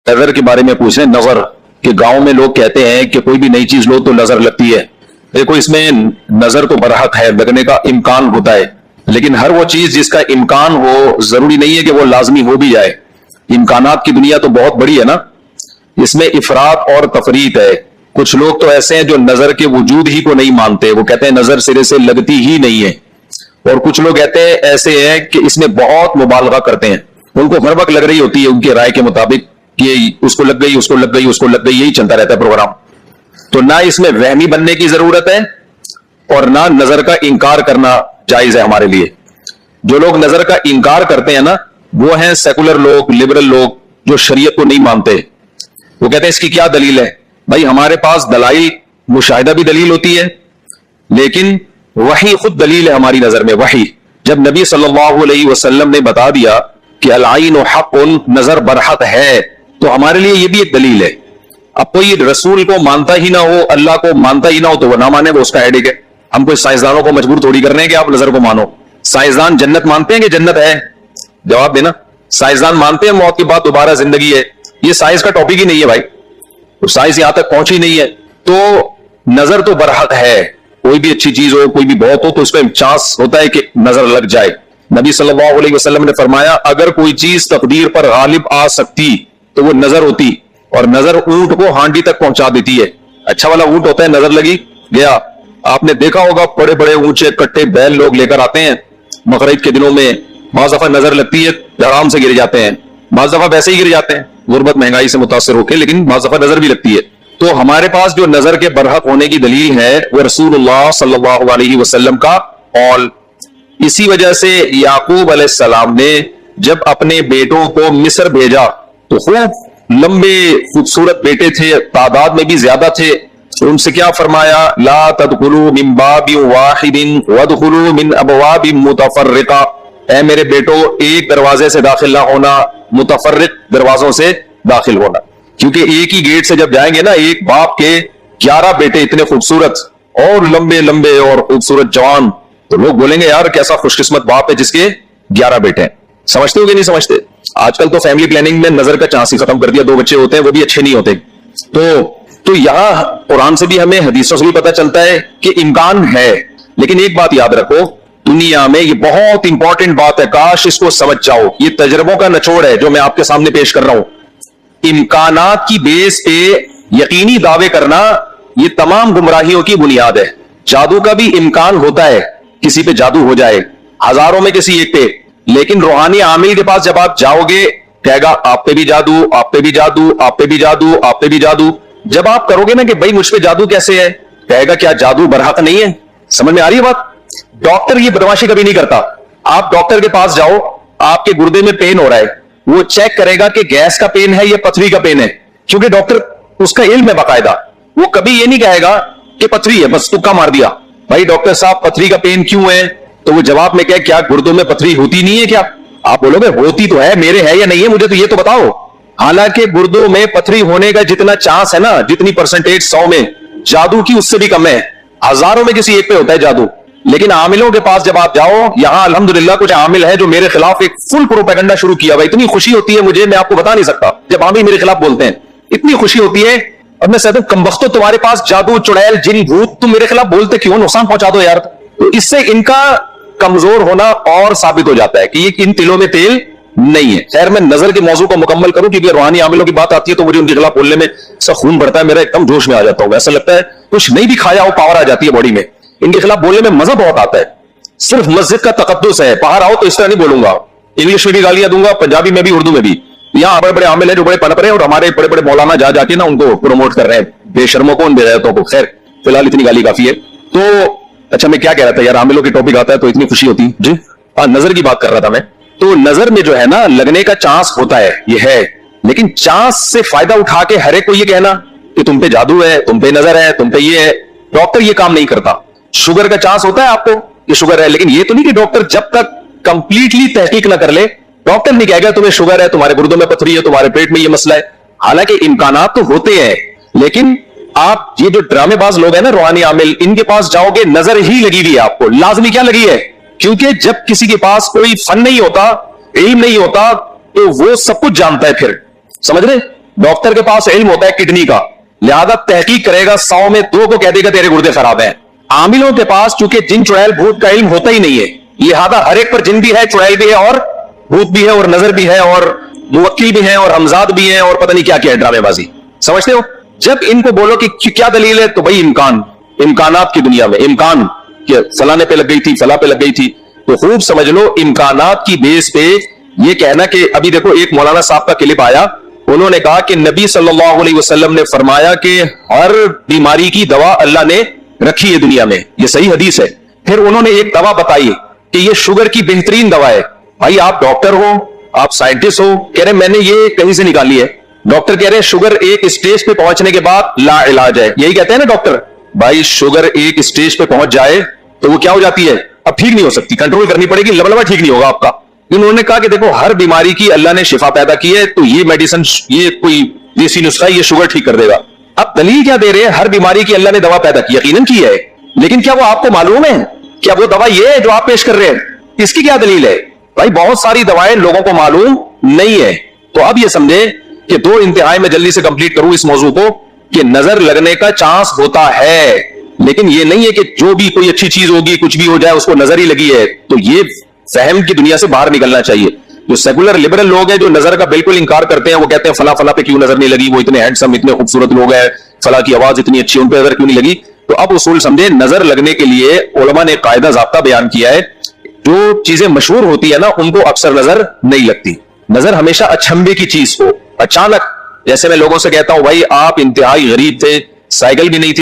नजर के बारे में पूछ रहे हैं। नजर कि गांव में लोग कहते हैं कि कोई भी नई चीज लो तो नजर लगती है। देखो, इसमें नजर तो बरहक है, लगने का इम्कान होता है, लेकिन हर वो चीज जिसका इम्कान हो जरूरी नहीं है कि वो लाजमी हो भी जाए। इम्कानात की दुनिया तो बहुत बड़ी है ना, इसमें इफरात और तफरीत है। कुछ लोग तो ऐसे हैं जो नजर के वजूद ही को नहीं मानते, वो कहते हैं नजर सिरे से लगती ही नहीं है। और कुछ लोग कहते हैं ऐसे हैं कि इसमें बहुत मुबालगा करते हैं, उनको हर वक्त लग रही होती है उनके राय के मुताबिक कि उसको लग गई, उसको लग गई, उसको लग गई, यही चलता रहता है प्रोग्राम। तो ना इसमें वहमी बनने की जरूरत है और ना नजर का इंकार करना जायज है हमारे लिए। जो लोग नजर का इंकार करते हैं ना, वो हैं सेकुलर लोग, लिबरल लोग, जो शरीयत को नहीं मानते। वो कहते हैं इसकी क्या दलील है? भाई, हमारे पास दलाइल, मुशाहिदा भी दलील होती है, लेकिन वही खुद दलील है हमारी नजर में। वही जब नबी सल्लल्लाहु अलैहि वसल्लम ने बता दिया कि अल-आइन हक़्क़ुन, नजर बरहक है, तो हमारे लिए यह भी एक दलील है। अब कोई रसूल को मानता ही ना हो, अल्लाह को मानता ही ना हो, तो वो ना माने, वो उसका हेडेक है। हम कोई साइंसदानों को मजबूर थोड़ी कर रहे हैं कि आप नजर को मानो। साइंसदान जन्नत मानते हैं कि जन्नत है? जवाब देना। साइंसदान मानते हैं मौत के बाद दोबारा जिंदगी है? ये साइंस का टॉपिक ही नहीं है भाई, तो साइंस यहां तक पहुंची नहीं है। तो नजर तो बरहक है, कोई भी अच्छी चीज हो, कोई भी बहुत हो, तो उसमें चांस होता है कि नजर लग जाए। नबी सल्लल्लाहु अलैहि वसल्लम ने फरमाया, अगर कोई चीज तकदीर पर गालिब आ सकती तो वो नजर होती, और नजर ऊंट को हांडी तक पहुंचा देती है। अच्छा वाला ऊंट होता है, नजर लगी गया। आपने देखा होगा बड़े बड़े ऊंचे कट्टे बैल लोग लेकर आते हैं मगरिब के दिनों में, बाज़ दफा नजर लगती है, आराम से गिर जाते हैं, बाज़ दफा वैसे ही गिर जाते हैं गुर्बत महंगाई से मुतासर होकर, लेकिन बाज़ दफा नजर भी लगती है। तो हमारे पास जो नजर के बरहक होने की दलील है वो रसूलुल्लाह सल्लल्लाहु अलैहि वसल्लम का कौल। इसी वजह से याकूब अलैहिस्सलाम ने जब अपने बेटों को मिस्र भेजा तो खूब लंबे खूबसूरत बेटे थे, तादाद में भी ज्यादा थे। उनसे क्या फरमाया? ला तदखुलू मिन बाबिन वाहिदिन वदखुलू मिन अबवाबिन मुतफर्रिका। ऐ मेरे बेटो, एक दरवाजे से दाखिल ना होना, मुतफर्रिक दरवाजों से दाखिल होना, क्योंकि एक ही गेट से जब जाएंगे ना, एक बाप के 11 बेटे इतने खूबसूरत और लंबे लंबे और खूबसूरत जवान, तो लोग बोलेंगे यार कैसा खुशकिस्मत बाप है जिसके 11 बेटे हैं। समझते हो कि नहीं समझते? आजकल तो फैमिली प्लानिंग में नजर का चांस ही खत्म कर दिया। 2 बच्चे होते हैं वो भी अच्छे नहीं होते। तो यहां कुरान से भी हमें, हदीसों से भी पता चलता है कि इम्कान है। लेकिन एक बात याद रखो, दुनिया में ये बहुत इंपॉर्टेंट बात है, काश इसको समझ जाओ। ये तजर्बों का निचोड़ है जो मैं आपके सामने पेश कर रहा हूं। इम्कानात की बेस पे यकीनी दावे करना, ये तमाम गुमराहियों की बुनियाद है। जादू का भी इम्कान होता है, किसी पे जादू हो जाए, हजारों में किसी एक पे, लेकिन रूहानी आमिल के पास जब आप जाओगे, कहेगा आप पे भी जादू, आप पे भी जादू, आप पे भी जादू, आप पे भी जादू। जब आप करोगे ना कि भाई मुझ पे जादू कैसे है, कहेगा क्या जादू बरहक नहीं है? समझ में आ रही है बात? डॉक्टर ये बदमाशी कभी नहीं करता। आप डॉक्टर के पास जाओ, आपके गुर्दे में पेन हो रहा है, वो चेक करेगा कि गैस का पेन है या पथरी का पेन है, क्योंकि डॉक्टर उसका इल्म है बाकायदा। वो कभी ये नहीं कहेगा कि पथरी है, बस तुक्का मार दिया। भाई डॉक्टर साहब पथरी का पेन क्यों है? तो वो जवाब में कहे क्या गुर्दों में पथरी होती नहीं है क्या? आप बोलोगे होती तो है, मेरे है या नहीं है, मुझे तो ये तो बताओ। हालांकि गुर्दों में पथरी होने का जितना चांस है ना, जितनी परसेंटेज 100 में, जादू की उससे भी कम है। हजारों में किसी एक पे होता है जादू। लेकिन आमिलों के पास जब आप जाओ, यहां अल्हम्दुलिल्लाह कुछ आमिल है जो मेरे खिलाफ एक फुल प्रोपेगेंडा शुरू किया हुआ। इतनी खुशी होती है मुझे, मैं आपको बता नहीं सकता। जब आमिल मेरे खिलाफ बोलते हैं इतनी खुशी होती है, और मैं कहता हूं कमबख्तो तुम्हारे पास जादू, चुड़ैल, जिन, भूत, तुम मेरे खिलाफ बोलते क्यों? नुकसान पहुंचा दो यार। तो इससे इनका कमजोर होना और साबित हो जाता है कि ये इन तिलों में तेल नहीं है। खैर, मैं नजर के मौजू को मुकम्मल करूं, क्योंकि रूहानी आमिलों की बात आती है तो मुझे उनके खिलाफ बोलने में सब खून बढ़ता है, मेरा एकदम जोश में आ जाता हूं। ऐसा लगता है कुछ नहीं भी खाया हो, पावर आ जाती है बॉडी में। इनके खिलाफ बोलने में मजा बहुत आता है। सिर्फ मस्जिद का तकद्दुस है, बाहर आओ तो इस तरह नहीं बोलूंगा, इंग्लिश में भी गालियां दूंगा, पंजाबी में भी, उर्दू में भी। यहाँ बड़े बड़े आमिल है जो बड़े पनप रहे हैं, और हमारे बड़े बड़े मौलाना जा जाके ना उनको प्रमोट कर रहे हैं, बेशर्मों को, उन बेगैरतों को। खैर, फिलहाल इतनी गाली काफी है। तो अच्छा, मैं क्या कह रहा था यार, आमिलों के टॉपिक आता है तो इतनी खुशी होती जी। हाँ, नजर की बात कर रहा था मैं। तो नजर में जो है ना, लगने का चांस होता है, ये है, लेकिन चांस से फायदा उठा के हर एक को ये कहना कि तुम पे जादू है, तुम पे नजर है, तुम पे ये है, डॉक्टर ये काम नहीं करता। शुगर का चांस होता है आपको कि शुगर है, लेकिन ये तो नहीं कि डॉक्टर जब तक कंप्लीटली तहकीक ना कर ले, डॉक्टर नहीं कहेगा तुम्हें शुगर है, तुम्हारे गुर्दों में पथरी है, तुम्हारे पेट में ये मसला है। हालांकि इम्कानात तो होते हैं, लेकिन आप ये जो ड्रामेबाज लोग हैं ना, रूहानी आमिल, इनके पास जाओगे नजर ही लगी हुई है आपको। लाजमी क्या लगी है? क्योंकि जब किसी के पास कोई फन नहीं होता, इल्म नहीं होता, तो वो सब कुछ जानता है। फिर समझ रहे, डॉक्टर के पास इल्म होता है किडनी का, लिहाजा तहकीक करेगा, 100 में 2 को कह देगा तेरे गुर्दे खराब हैं। आमिलों के पास चूंकि जिन चुड़ैल भूत का इल्म होता ही नहीं है, लिहाजा हर एक पर जिन भी है, चुड़ैल भी है और भूत भी है और नजर भी है और मुवक्किल भी है और हमजाद भी है और पता नहीं क्या क्या है, ड्रामेबाजी। समझते हो? जब इनको बोलो कि क्या दलील है, तो भाई इम्कानात की दुनिया में इम्कान कि फलाने पे लग गई थी, फला पे लग गई थी, तो खूब समझ लो इम्कानात की बेस पे ये कहना कि अभी देखो एक मौलाना साहब का क्लिप आया, उन्होंने कहा कि नबी सल्लल्लाहु अलैहि वसल्लम ने फरमाया कि हर बीमारी की दवा अल्लाह ने रखी है दुनिया में, ये सही हदीस है। फिर उन्होंने एक दवा बताई कि ये शुगर की बेहतरीन दवा है। भाई आप डॉक्टर हो, आप साइंटिस्ट हो, कह रहे मैंने ये कहीं से निकाली है। डॉक्टर कह रहे हैं शुगर एक स्टेज पे पहुंचने के बाद ला इलाज है, यही कहते हैं ना डॉक्टर। भाई शुगर एक स्टेज पे पहुंच जाए तो वो क्या हो जाती है, अब ठीक नहीं हो सकती, कंट्रोल करनी पड़ेगी, लबलबा ठीक नहीं होगा आपका। उन्होंने कहा कि देखो हर बीमारी की अल्लाह ने शिफा पैदा की है, तो ये मेडिसिन, ये कोई देसी नुस्खा, ये शुगर ठीक कर देगा। अब दलील क्या दे रहे हैं, हर बीमारी की अल्लाह ने दवा पैदा की, यकीनन की है, लेकिन क्या वो आपको मालूम है क्या वो दवा ये है जो आप पेश कर रहे हैं? इसकी क्या दलील है? भाई बहुत सारी दवाएं लोगों को मालूम नहीं है। तो अब ये समझे कि 2 इंतहाई में जल्दी से कंप्लीट करूं इस मौजू को, कि नजर लगने का चांस होता है, लेकिन ये नहीं है कि जो भी कोई अच्छी चीज होगी, कुछ भी हो जाए, उसको नजर ही लगी है। तो ये फहम की दुनिया से बाहर निकलना चाहिए। जो सेकुलर लिबरल लोग हैं जो नजर का बिल्कुल इंकार करते हैं, वो कहते हैं फला फला पे क्यों नजर नहीं लगी, वो इतने हैंडसम, इतने खूबसूरत लोग हैं, फला की आवाज इतनी अच्छी, उन पे नजर क्यों नहीं लगी? तो अब उसूल समझे, नजर लगने के लिए उलमा ने कायदा ज़ाब्ता बयान किया है, जो चीजें मशहूर होती है ना उनको अक्सर नजर नहीं लगती। नजर हमेशा अचंभे की चीज हो, अचानक, जैसे मैं लोगों से कहता हूं भाई आप इंतहाई गरीब थे, साइकिल भी नहीं थी,